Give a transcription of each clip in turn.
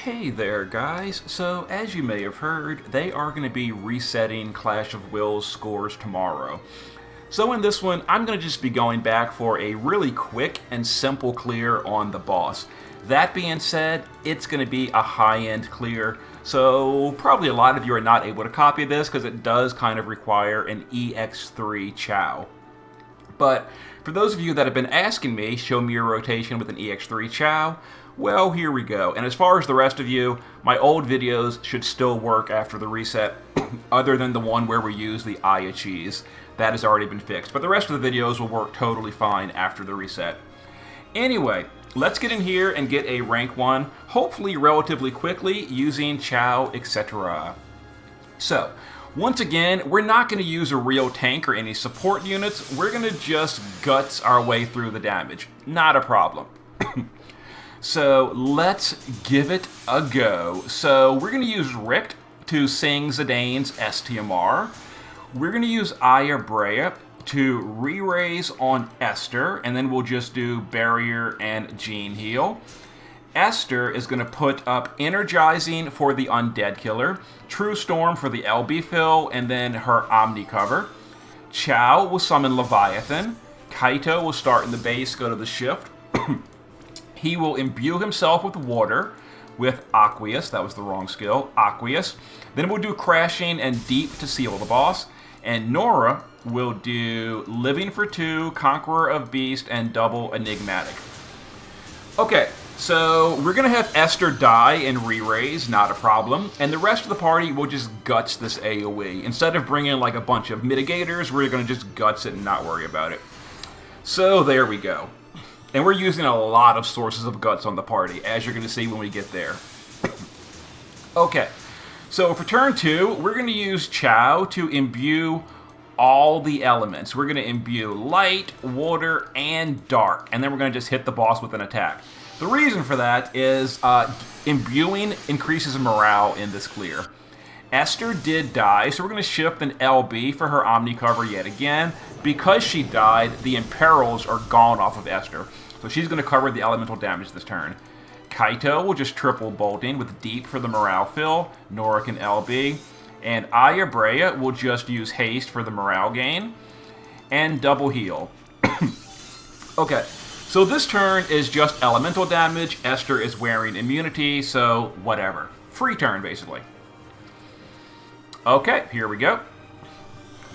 Hey there, guys. So, as you may have heard, they are going to be resetting Clash of Wills scores tomorrow. So, in this one, I'm going to just be going back for a really quick and simple clear on the boss. That being said, it's going to be a high end clear, so probably a lot of you are not able to copy this because it does kind of require an EX3 Chow. But for those of you that have been asking me, show me your rotation with an EX3 Chow, well, here we go. And as far as the rest of you, my old videos should still work after the reset, other than the one where we use the Aya cheese. That has already been fixed. But the rest of the videos will work totally fine after the reset. Anyway, let's get in here and get a rank 1, hopefully relatively quickly, using Chow, etc. So, once again, we're not going to use a real tank or any support units. We're going to just guts our way through the damage. Not a problem. So let's give it a go. So we're going to use Richt to sing Zidane's STMR. We're going to use Aya Brea to re-raise on Esther, and then we'll just do Barrier and Gene Heal. Esther is going to put up Energizing for the Undead Killer, True Storm for the LB fill, and then her Omni cover. Chow will summon Leviathan. Kaito will start in the base, go to the shift. He will imbue himself with water, with Aqueous. That was the wrong skill. Aqueous. Then we'll do Crashing and Deep to seal the boss. And Nora will do Living for 2, Conqueror of Beast, and double Enigmatic. Okay, so we're going to have Esther die and re-raise, not a problem. And the rest of the party will just guts this AoE. Instead of bringing like a bunch of mitigators, we're going to just guts it and not worry about it. So there we go. And we're using a lot of sources of guts on the party, as you're going to see when we get there. Okay, so for turn 2, we're going to use Chow to imbue all the elements. We're going to imbue light, water, and dark, and then we're going to just hit the boss with an attack. The reason for that is imbuing increases morale in this clear. Esther did die, so we're going to shift an LB for her Omni cover yet again. Because she died, the Imperils are gone off of Esther, so she's going to cover the elemental damage this turn. Kaito will just triple bolting with Deep for the morale fill, Nora can LB, and Aya Brea will just use Haste for the morale gain, and double heal. Okay, so this turn is just elemental damage. Esther is wearing immunity, so whatever. Free turn, basically. Okay, here we go.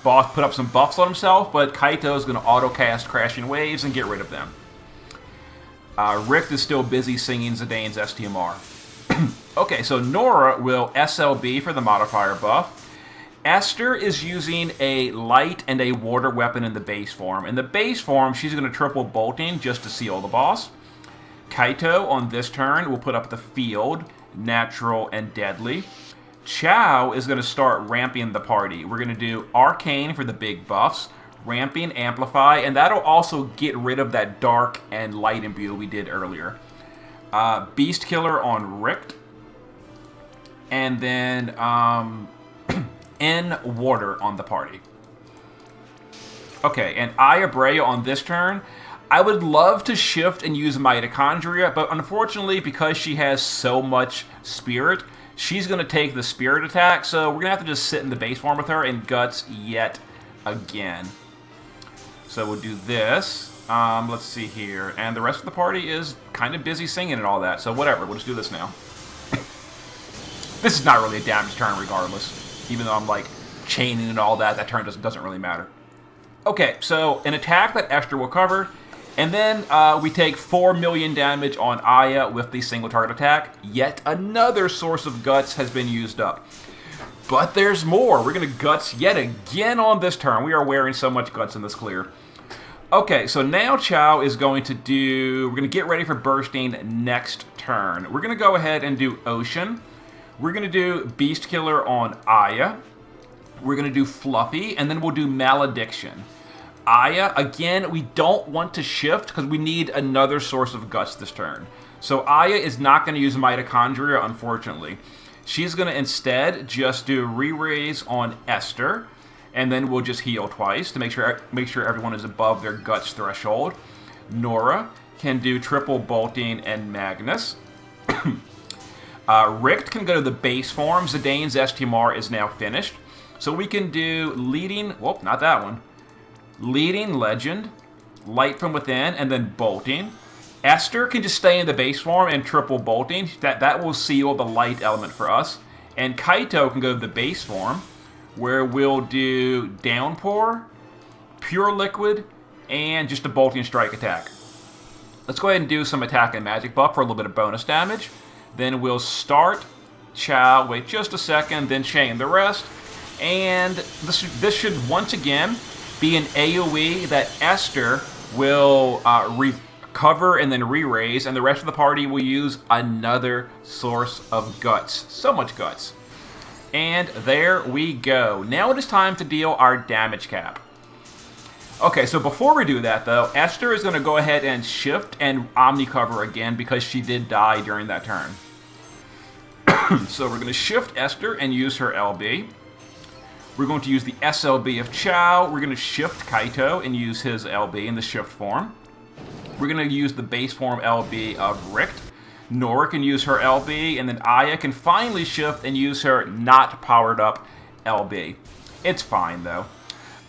Boss put up some buffs on himself, but Kaito is going to auto-cast Crashing Waves and get rid of them. Richt is still busy singing Zidane's STMR. Okay, so Nora will SLB for the modifier buff. Esther is using a light and a water weapon in the base form. In the base form, she's going to triple bolting just to seal the boss. Kaito, on this turn, will put up the field, natural and deadly. Chow is going to start ramping the party. We're going to do Arcane for the big buffs, Ramping, Amplify, and that'll also get rid of that dark and light imbue we did earlier. Beast Killer on Richt, and then N Water on the party. Okay, and Aya Brea on this turn. I would love to shift and use Mitochondria, but unfortunately, because she has so much spirit, she's going to take the spirit attack, so we're going to have to just sit in the base form with her and guts yet again. So we'll do this. Let's see here. And the rest of the party is kind of busy singing and all that, so whatever. We'll just do this now. This is not really a damage turn regardless. Even though I'm like chaining and all that, that turn doesn't really matter. Okay, so an attack that Esther will cover. And then we take 4 million damage on Aya with the single target attack. Yet another source of guts has been used up. But there's more. We're going to guts yet again on this turn. We are wearing so much guts in this clear. Okay, so now Chow is going to do... We're going to get ready for bursting next turn. We're going to go ahead and do Ocean. We're going to do Beast Killer on Aya. We're going to do Fluffy, and then we'll do Malediction. Aya, again, we don't want to shift because we need another source of guts this turn. So Aya is not going to use Mitochondria, unfortunately. She's going to instead just do re-raise on Esther, and then we'll just heal twice to make sure everyone is above their guts threshold. Nora can do triple bolting and Magnus. Richt can go to the base form. Zidane's STMR is now finished. So we can do leading, whoop, not that one. Leading Legend, Light from Within, and then Bolting. Esther can just stay in the base form and triple Bolting. That will seal the light element for us. And Kaito can go to the base form, where we'll do Downpour, Pure Liquid, and just a Bolting Strike attack. Let's go ahead and do some attack and magic buff for a little bit of bonus damage. Then we'll start Chao, wait just a second, then chain the rest. And this should once again be an AoE that Esther will recover and then re-raise, and the rest of the party will use another source of guts. So much guts. And there we go. Now it is time to deal our damage cap. Okay, so before we do that, though, Esther is going to go ahead and shift and Omni-Cover again because she did die during that turn. So we're going to shift Esther and use her LB. We're going to use the SLB of Chao. We're going to shift Kaito and use his LB in the shift form. We're going to use the base form LB of Richt. Nora can use her LB, and then Aya can finally shift and use her not powered up LB. It's fine, though.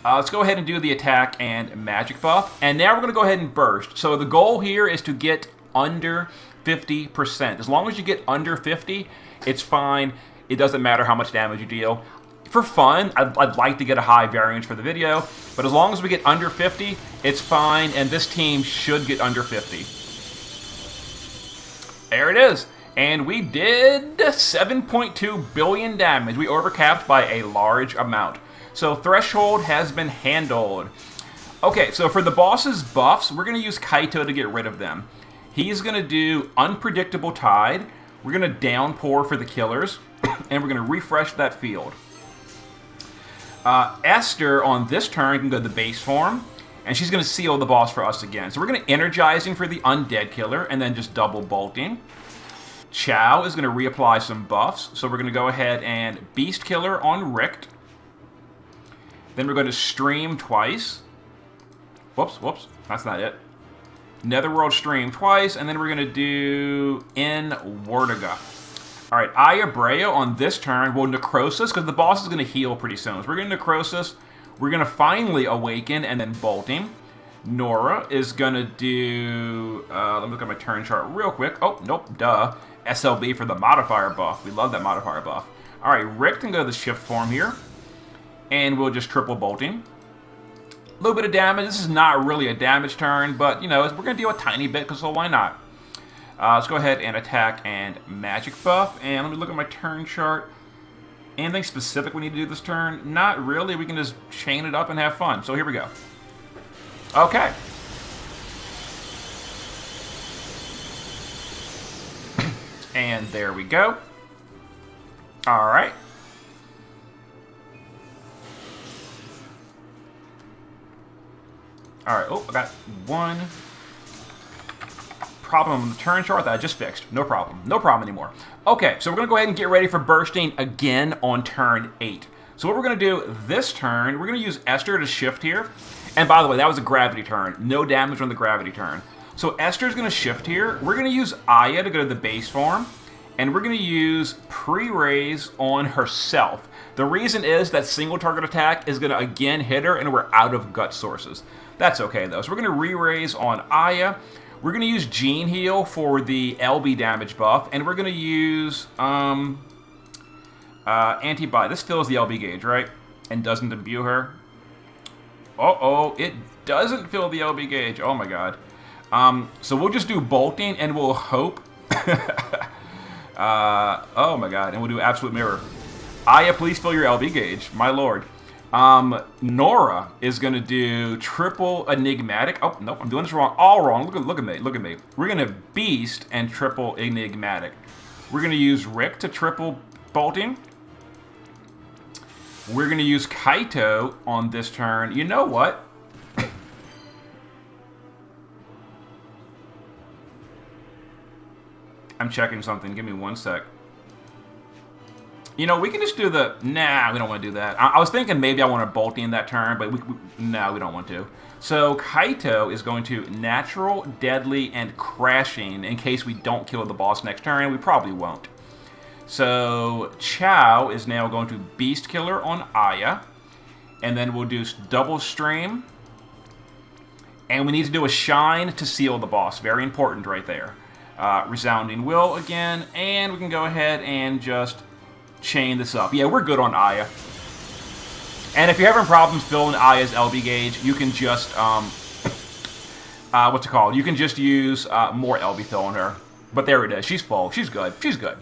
Let's go ahead and do the attack and magic buff. And now we're going to go ahead and burst. So the goal here is to get under 50%. As long as you get under 50, it's fine. It doesn't matter how much damage you deal. For fun, I'd like to get a high variance for the video, but as long as we get under 50, it's fine, and this team should get under 50. There it is. And we did 7.2 billion damage. We overcapped by a large amount. So Threshold has been handled. Okay, so for the boss's buffs, we're going to use Kaito to get rid of them. He's going to do Unpredictable Tide. We're going to Downpour for the killers, and we're going to refresh that field. Esther, on this turn, can go to the base form, and she's going to seal the boss for us again. So we're going to Energizing for the Undead Killer, and then just double Bolting. Chao is going to reapply some buffs, so we're going to go ahead and Beast Killer on Richt. Then we're going to Stream twice. Whoops, that's not it. Netherworld Stream twice, and then we're going to do In Wertiga. Alright, Aya Breo on this turn will Necrosis, because the boss is going to heal pretty soon. So we're going to Necrosis, we're going to finally Awaken, and then Bolting. Nora is going to do, let me look at my turn chart real quick. Oh, nope, duh. SLB for the modifier buff. We love that modifier buff. Alright, Rick can go to the shift form here. And we'll just triple Bolting. A little bit of damage. This is not really a damage turn, but, you know, we're going to deal a tiny bit, so why not? Let's go ahead and attack and magic buff. And let me look at my turn chart. Anything specific we need to do this turn? Not really. We can just chain it up and have fun. So here we go. Okay. And there we go. All right. All right. Oh, I got one problem on the turn chart that I just fixed. No problem. No problem anymore. Okay, so we're going to go ahead and get ready for bursting again on turn 8. So what we're going to do this turn, we're going to use Esther to shift here. And by the way, that was a gravity turn. No damage on the gravity turn. So Esther's going to shift here. We're going to use Aya to go to the base form. And we're going to use Pre-Raise on herself. The reason is that single target attack is going to again hit her, and we're out of gut sources. That's okay, though. So we're going to re-raise on Aya. We're going to use Gene Heal for the LB damage buff, and we're going to use Anti-Bite. This fills the LB gauge, right? And doesn't imbue her. Uh-oh, it doesn't fill the LB gauge. Oh, my God. So we'll just do Bolting, and we'll hope... oh, my God. And we'll do Absolute Mirror. Aya, please fill your LB gauge. My lord. Nora is going to do triple Enigmatic. Oh, nope, I'm doing this wrong. All wrong. Look at me. Look at me. We're going to Beast and triple Enigmatic. We're going to use Rick to triple Bolting. We're going to use Kaito on this turn. You know what? I'm checking something. Give me one sec. You know, we can just do the... Nah, we don't want to do that. I was thinking maybe I want to Bolting that turn, but no, we don't want to. So Kaito is going to Natural, Deadly, and Crashing in case we don't kill the boss next turn. We probably won't. So Chow is now going to Beast Killer on Aya. And then we'll do Double Stream. And we need to do a Shine to seal the boss. Very important right there. Resounding Will again. And we can go ahead and just chain this up. Yeah, we're good on Aya. And if you're having problems filling Aya's LB gauge, you can just, what's it called? You can just use more LB fill on her. But there it is. She's full. She's good. She's good.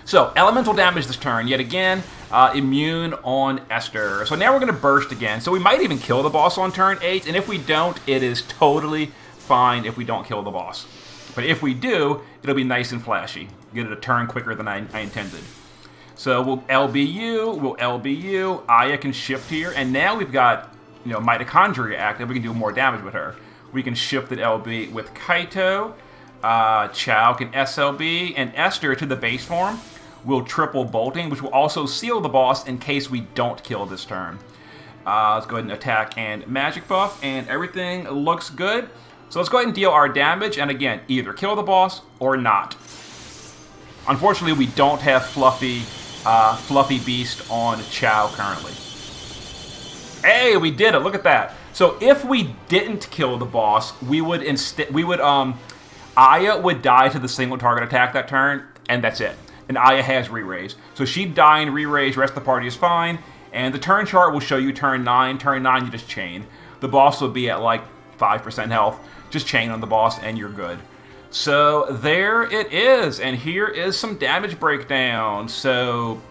So, elemental damage this turn. Yet again, immune on Esther. So now we're going to burst again. So we might even kill the boss on turn 8. And if we don't, it is totally fine if we don't kill the boss. But if we do, it'll be nice and flashy. Get it a turn quicker than I intended. So we'll LBU, we'll LBU. Aya can shift here. And now we've got, Mitochondria active. We can do more damage with her. We can shift the LB with Kaito. Chow can SLB. And Esther to the base form will triple bolting, which will also seal the boss in case we don't kill this turn. Let's go ahead and attack and magic buff. And everything looks good. So let's go ahead and deal our damage. And again, either kill the boss or not. Unfortunately, we don't have Fluffy Beast on Chow currently. Hey, we did it! Look at that. So if we didn't kill the boss, Aya would die to the single target attack that turn, and that's it. And Aya has re-raise. So she'd die and re-raise, rest of the party is fine. And the turn chart will show you turn 9. Turn 9, you just chain. The boss will be at like 5% health. Just chain on the boss and you're good. So there it is, and here is some damage breakdown. So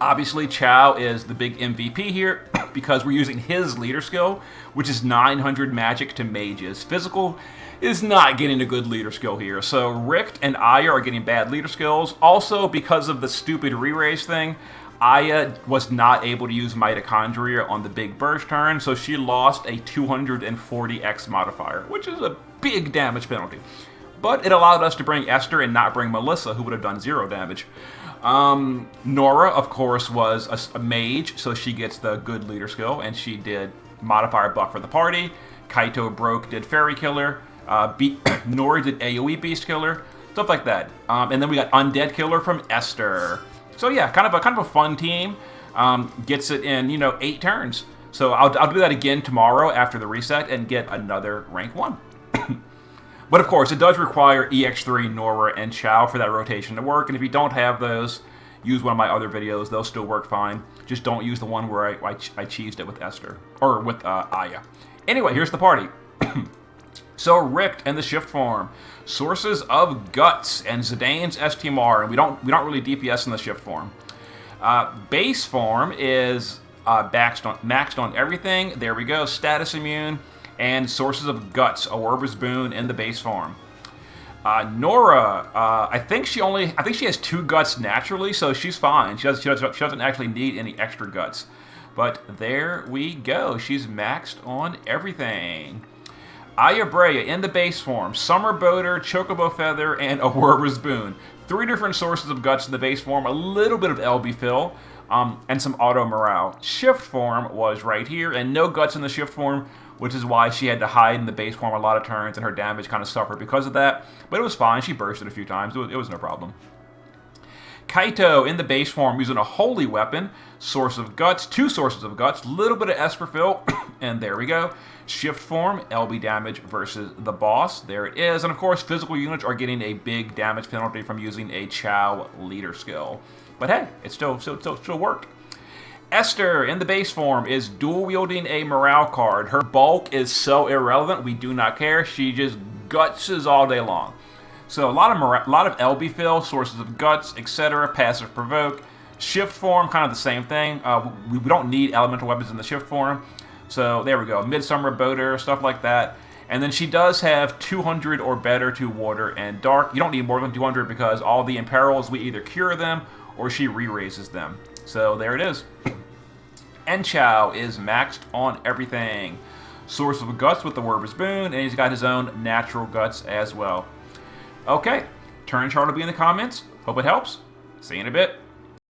obviously Chow is the big MVP here because we're using his leader skill, which is 900 magic to mages. Physical is not getting a good leader skill here. So Richt and Aya are getting bad leader skills. Also, because of the stupid re-raise thing, Aya was not able to use Mitochondria on the big burst turn, so she lost a 240x modifier, which is a big damage penalty. But it allowed us to bring Esther and not bring Melissa, who would have done 0 damage. Nora, of course, was a mage, so she gets the good leader skill, and she did modifier buff for the party. Kaito did Fairy Killer. Nora did AoE Beast Killer. Stuff like that. And then we got Undead Killer from Esther. So yeah, kind of a fun team. Gets it in, 8 turns. So I'll do that again tomorrow after the reset and get another rank 1. But of course, it does require EX3, Nora, and Chow for that rotation to work. And if you don't have those, use one of my other videos. They'll still work fine. Just don't use the one where I cheesed it with Esther. Or with Aya. Anyway, here's the party. So Richt and the shift form. Sources of Guts and Zidane's STMR. And we don't really DPS in the shift form. Base form is maxed on everything. There we go. Status immune. And Sources of Guts, Awerba's Boon in the base form. Nora, I think she has 2 guts naturally, so she's fine. She doesn't actually need any extra guts. But there we go. She's maxed on everything. Aya Brea in the base form. Summer Boater, Chocobo Feather, and Awerba's Boon. 3 different sources of guts in the base form. A little bit of LB fill. And some auto morale. Shift form was right here, and no guts in the shift form, which is why she had to hide in the base form a lot of turns, and her damage kind of suffered because of that. But it was fine. She bursted a few times. It was no problem. Kaito in the base form using a holy weapon. Source of Guts, 2 sources of guts, little bit of Esper fill, and there we go. Shift form, LB damage versus the boss. There it is. And of course, physical units are getting a big damage penalty from using a Chow leader skill. But hey, it still worked. Esther, in the base form, is dual-wielding a morale card. Her bulk is so irrelevant, we do not care. She just gutses all day long. So a lot of LB fill, sources of guts, etc., passive provoke. Shift form, kind of the same thing. We don't need elemental weapons in the shift form. So there we go. Midsummer Boater, stuff like that. And then she does have 200 or better to water and dark. You don't need more than 200 because all the imperils, we either cure them or she re-raises them. So there it is. And Chow is maxed on everything. Source of Guts with the Awerba's Boon, and he's got his own natural guts as well. Okay, turn chart will be in the comments. Hope it helps. See you in a bit.